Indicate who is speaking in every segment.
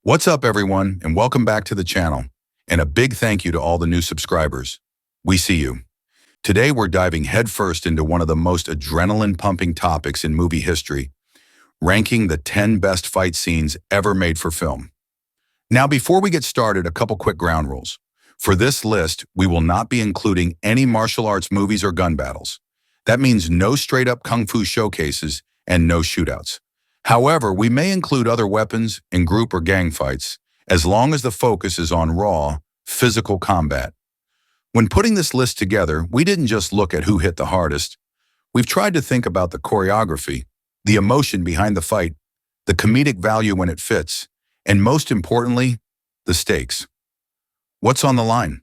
Speaker 1: What's up, everyone, and welcome back to the channel. And a big thank you to all the new subscribers. We see you. Today, we're diving headfirst into one of the most adrenaline-pumping topics in movie history, ranking the 10 best fight scenes ever made for film. Now, before we get started, a couple quick ground rules. For this list, we will not be including any martial arts movies or gun battles. That means no straight-up kung fu showcases and no shootouts. However, we may include other weapons and group or gang fights, as long as the focus is on raw, physical combat. When putting this list together, we didn't just look at who hit the hardest. We've tried to think about the choreography, the emotion behind the fight, the comedic value when it fits, and most importantly, the stakes. What's on the line?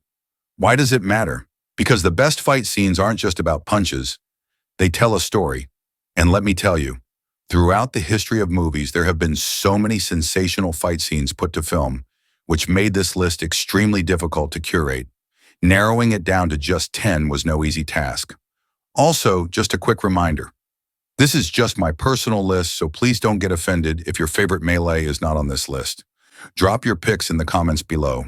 Speaker 1: Why does it matter? Because the best fight scenes aren't just about punches. They tell a story. And let me tell you, throughout the history of movies, there have been so many sensational fight scenes put to film, which made this list extremely difficult to curate. Narrowing it down to just 10 was no easy task. Also, just a quick reminder, this is just my personal list, so please don't get offended if your favorite melee is not on this list. Drop your picks in the comments below.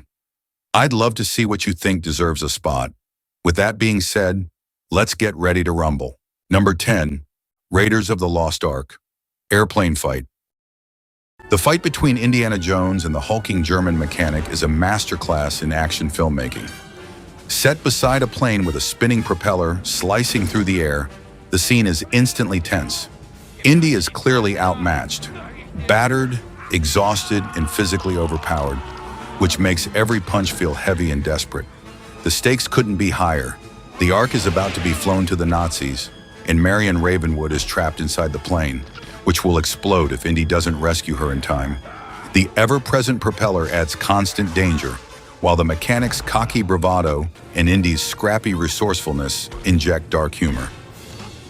Speaker 1: I'd love to see what you think deserves a spot. With that being said, let's get ready to rumble. Number 10, Raiders of the Lost Ark. Airplane fight. The fight between Indiana Jones and the hulking German mechanic is a masterclass in action filmmaking. Set beside a plane with a spinning propeller slicing through the air, the scene is instantly tense. Indy is clearly outmatched, battered, exhausted, and physically overpowered, which makes every punch feel heavy and desperate. The stakes couldn't be higher. The Ark is about to be flown to the Nazis, and Marion Ravenwood is trapped inside the plane, which will explode if Indy doesn't rescue her in time. The ever-present propeller adds constant danger, while the mechanic's cocky bravado and Indy's scrappy resourcefulness inject dark humor.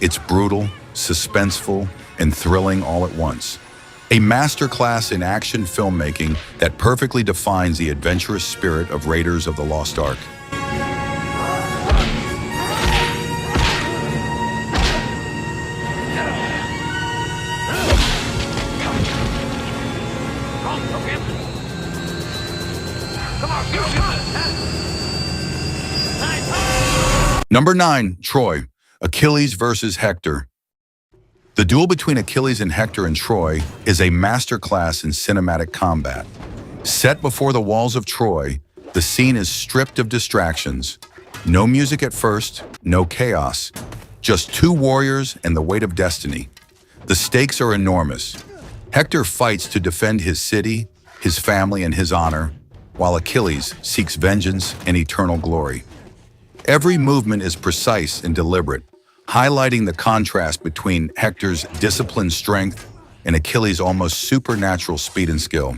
Speaker 1: It's brutal, suspenseful, and thrilling all at once. A masterclass in action filmmaking that perfectly defines the adventurous spirit of Raiders of the Lost Ark. Number 9, Troy, Achilles versus Hector. The duel between Achilles and Hector in Troy is a masterclass in cinematic combat. Set before the walls of Troy, the scene is stripped of distractions. No music at first, no chaos, just two warriors and the weight of destiny. The stakes are enormous. Hector fights to defend his city, his family, and his honor, while Achilles seeks vengeance and eternal glory. Every movement is precise and deliberate, highlighting the contrast between Hector's disciplined strength and Achilles' almost supernatural speed and skill.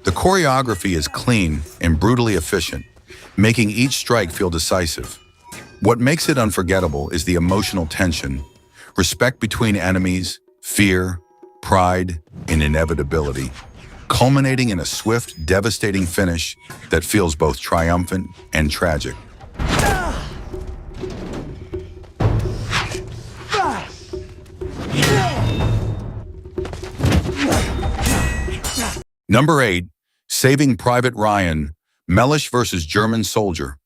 Speaker 1: The choreography is clean and brutally efficient, making each strike feel decisive. What makes it unforgettable is the emotional tension, respect between enemies, fear, pride, and inevitability, culminating in a swift, devastating finish that feels both triumphant and tragic. Number 8, Saving Private Ryan, Mellish versus German Soldier.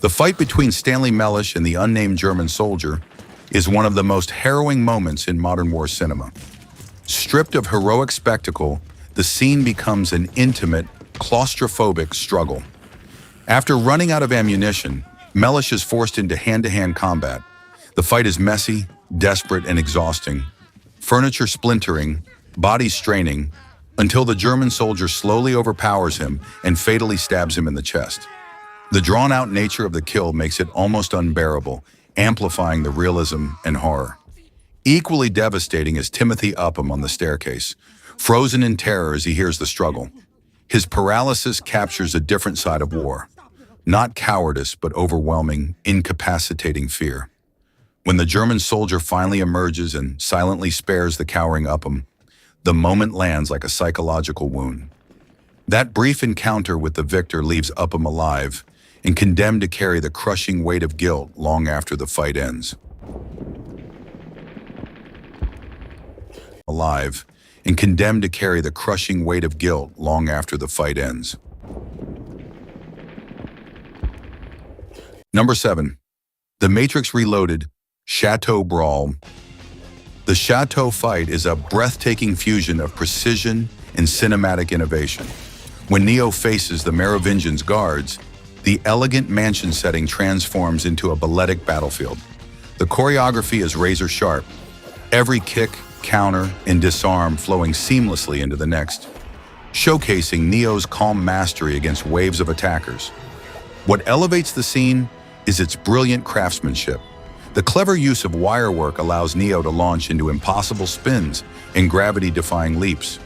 Speaker 1: The fight between Stanley Mellish and the unnamed German soldier is one of the most harrowing moments in modern war cinema. Stripped of heroic spectacle, the scene becomes an intimate, claustrophobic struggle. After running out of ammunition, Mellish is forced into hand-to-hand combat. The fight is messy, desperate, and exhausting. Furniture splintering, bodies straining, until the German soldier slowly overpowers him and fatally stabs him in the chest. The drawn-out nature of the kill makes it almost unbearable, amplifying the realism and horror. Equally devastating is Timothy Upham on the staircase, frozen in terror as he hears the struggle. His paralysis captures a different side of war. Not cowardice, but overwhelming, incapacitating fear. When the German soldier finally emerges and silently spares the cowering Upham, the moment lands like a psychological wound. That brief encounter with the victor leaves Upham alive and condemned to carry the crushing weight of guilt long after the fight ends. Alive and condemned to carry the crushing weight of guilt long after the fight ends. Number 7. The Matrix Reloaded Chateau Brawl. The Chateau fight is a breathtaking fusion of precision and cinematic innovation. When Neo faces the Merovingian's guards, the elegant mansion setting transforms into a balletic battlefield. The choreography is razor-sharp, every kick, counter, and disarm flowing seamlessly into the next, showcasing Neo's calm mastery against waves of attackers. What elevates the scene is its brilliant craftsmanship. The clever use of wirework allows Neo to launch into impossible spins and gravity-defying leaps,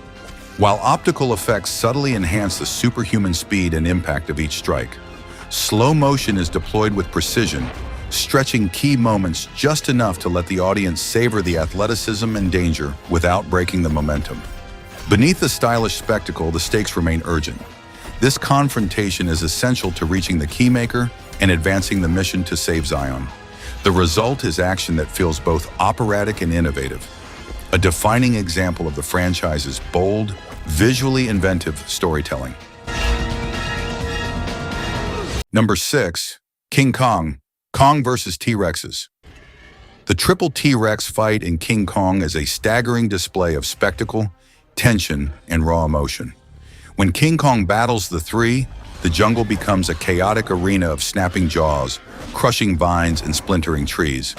Speaker 1: while optical effects subtly enhance the superhuman speed and impact of each strike. Slow motion is deployed with precision, stretching key moments just enough to let the audience savor the athleticism and danger without breaking the momentum. Beneath the stylish spectacle, the stakes remain urgent. This confrontation is essential to reaching the keymaker and advancing the mission to save Zion. The result is action that feels both operatic and innovative, a defining example of the franchise's bold, visually inventive storytelling. Number 6. King Kong. Kong vs. T-Rexes. The triple T-Rex fight in King Kong is a staggering display of spectacle, tension, and raw emotion. When King Kong battles the three, the jungle becomes a chaotic arena of snapping jaws, crushing vines, and splintering trees.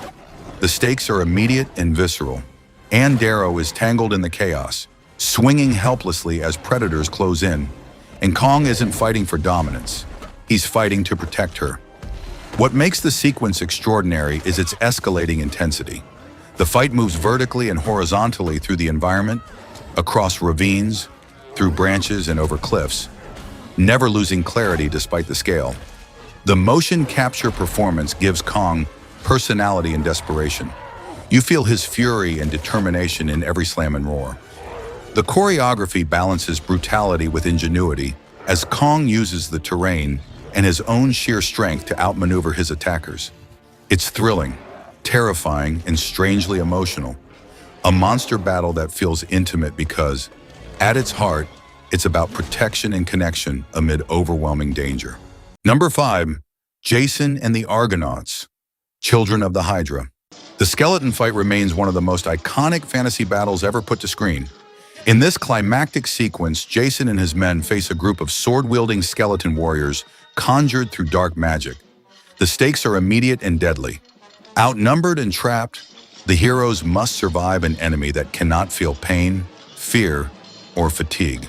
Speaker 1: The stakes are immediate and visceral. Ann Darrow is tangled in the chaos, swinging helplessly as predators close in, and Kong isn't fighting for dominance. He's fighting to protect her. What makes the sequence extraordinary is its escalating intensity. The fight moves vertically and horizontally through the environment, across ravines, through branches and over cliffs, never losing clarity despite the scale. The motion capture performance gives Kong personality and desperation. You feel his fury and determination in every slam and roar. The choreography balances brutality with ingenuity as Kong uses the terrain and his own sheer strength to outmaneuver his attackers. It's thrilling, terrifying, and strangely emotional. A monster battle that feels intimate because, at its heart, it's about protection and connection amid overwhelming danger. Number 5. Jason and the Argonauts. Children of the Hydra. The skeleton fight remains one of the most iconic fantasy battles ever put to screen. In this climactic sequence, Jason and his men face a group of sword-wielding skeleton warriors conjured through dark magic. The stakes are immediate and deadly. Outnumbered and trapped, the heroes must survive an enemy that cannot feel pain, fear, or fatigue.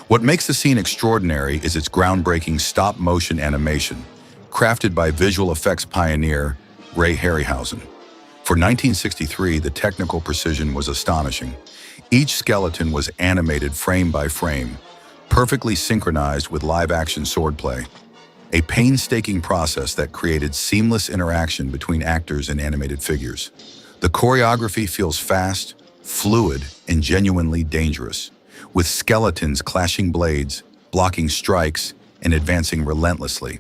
Speaker 1: What makes the scene extraordinary is its groundbreaking stop-motion animation, crafted by visual effects pioneer Ray Harryhausen. For 1963, the technical precision was astonishing. Each skeleton was animated frame by frame, perfectly synchronized with live-action swordplay, a painstaking process that created seamless interaction between actors and animated figures. The choreography feels fast, fluid, and genuinely dangerous, with skeletons clashing blades, blocking strikes, and advancing relentlessly.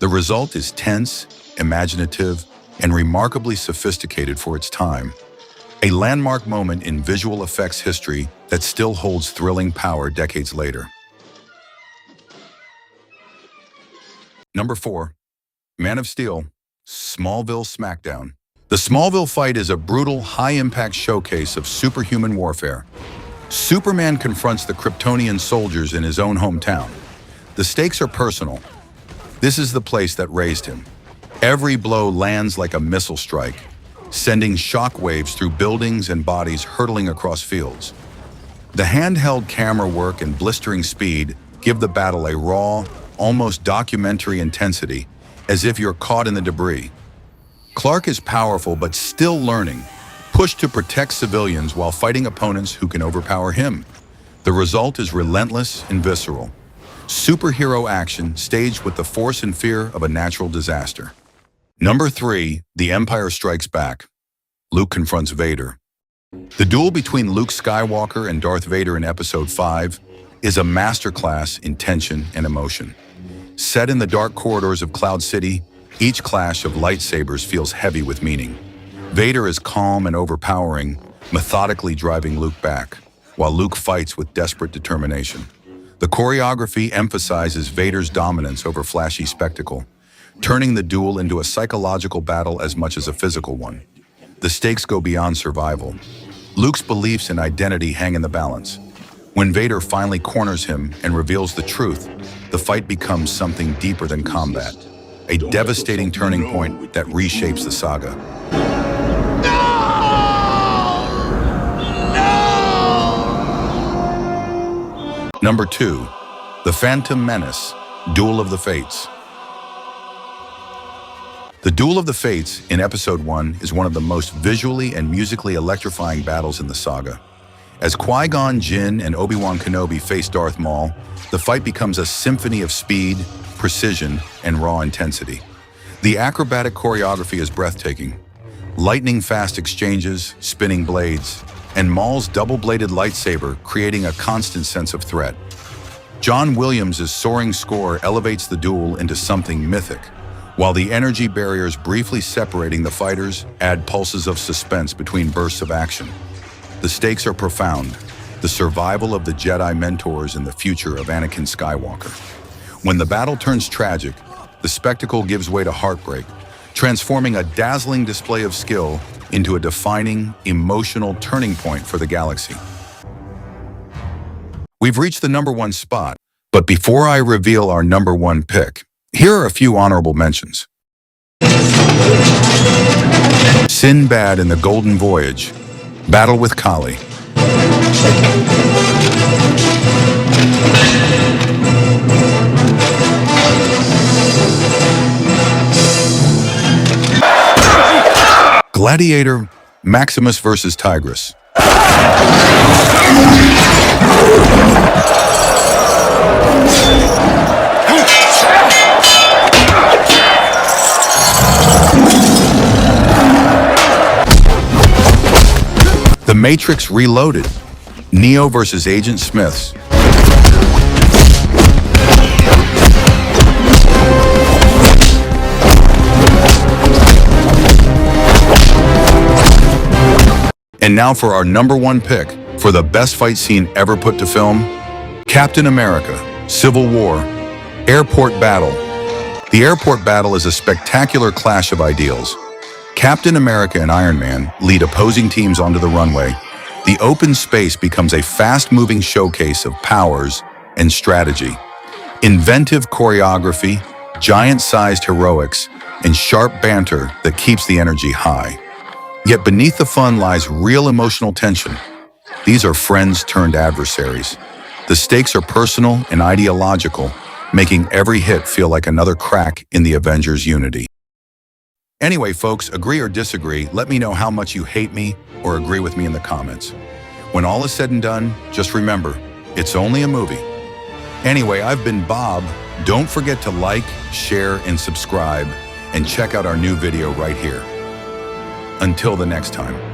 Speaker 1: The result is tense, imaginative, and remarkably sophisticated for its time, a landmark moment in visual effects history that still holds thrilling power decades later. Number 4. Man of Steel, Smallville Smackdown. The Smallville fight is a brutal, high-impact showcase of superhuman warfare. Superman confronts the Kryptonian soldiers in his own hometown. The stakes are personal. This is the place that raised him. Every blow lands like a missile strike, sending shockwaves through buildings and bodies hurtling across fields. The handheld camera work and blistering speed give the battle a raw, almost documentary intensity, as if you're caught in the debris. Clark is powerful but still learning, pushed to protect civilians while fighting opponents who can overpower him. The result is relentless and visceral. Superhero action staged with the force and fear of a natural disaster. Number 3. The Empire Strikes Back. Luke confronts Vader. The duel between Luke Skywalker and Darth Vader in Episode 5 is a masterclass in tension and emotion. Set in the dark corridors of Cloud City, each clash of lightsabers feels heavy with meaning. Vader is calm and overpowering, methodically driving Luke back. while Luke fights with desperate determination. The choreography emphasizes Vader's dominance over flashy spectacle, turning the duel into a psychological battle as much as a physical one. The stakes go beyond survival. Luke's beliefs and identity hang in the balance. When Vader finally corners him and reveals the truth, the fight becomes something deeper than combat, a devastating turning point that reshapes the saga. Number 2, The Phantom Menace, Duel of the Fates. The Duel of the Fates in Episode 1 is one of the most visually and musically electrifying battles in the saga. As Qui-Gon Jinn and Obi-Wan Kenobi face Darth Maul, the fight becomes a symphony of speed, precision, and raw intensity. The acrobatic choreography is breathtaking. Lightning-fast exchanges, spinning blades, and Maul's double-bladed lightsaber creating a constant sense of threat. John Williams' soaring score elevates the duel into something mythic, while the energy barriers briefly separating the fighters add pulses of suspense between bursts of action. The stakes are profound, the survival of the Jedi mentors and the future of Anakin Skywalker. When the battle turns tragic, the spectacle gives way to heartbreak, transforming a dazzling display of skill into a defining, emotional turning point for the galaxy. We've reached the number 1 spot, but before I reveal our number 1 pick, here are a few honorable mentions. Sinbad in the Golden Voyage, Battle with Kali. Gladiator, Maximus versus Tigris. The Matrix Reloaded, Neo versus Agent Smiths. And now for our number 1 pick for the best fight scene ever put to film, Captain America, Civil War, Airport Battle. The airport battle is a spectacular clash of ideals. Captain America and Iron Man lead opposing teams onto the runway. The open space becomes a fast-moving showcase of powers and strategy. Inventive choreography, giant-sized heroics, and sharp banter that keeps the energy high. Yet beneath the fun lies real emotional tension. These are friends turned adversaries. The stakes are personal and ideological, making every hit feel like another crack in the Avengers' unity. Anyway, folks, agree or disagree, let me know how much you hate me or agree with me in the comments. When all is said and done, just remember, it's only a movie. Anyway, I've been Bob. Don't forget to like, share, and subscribe, and check out our new video right here. Until the next time.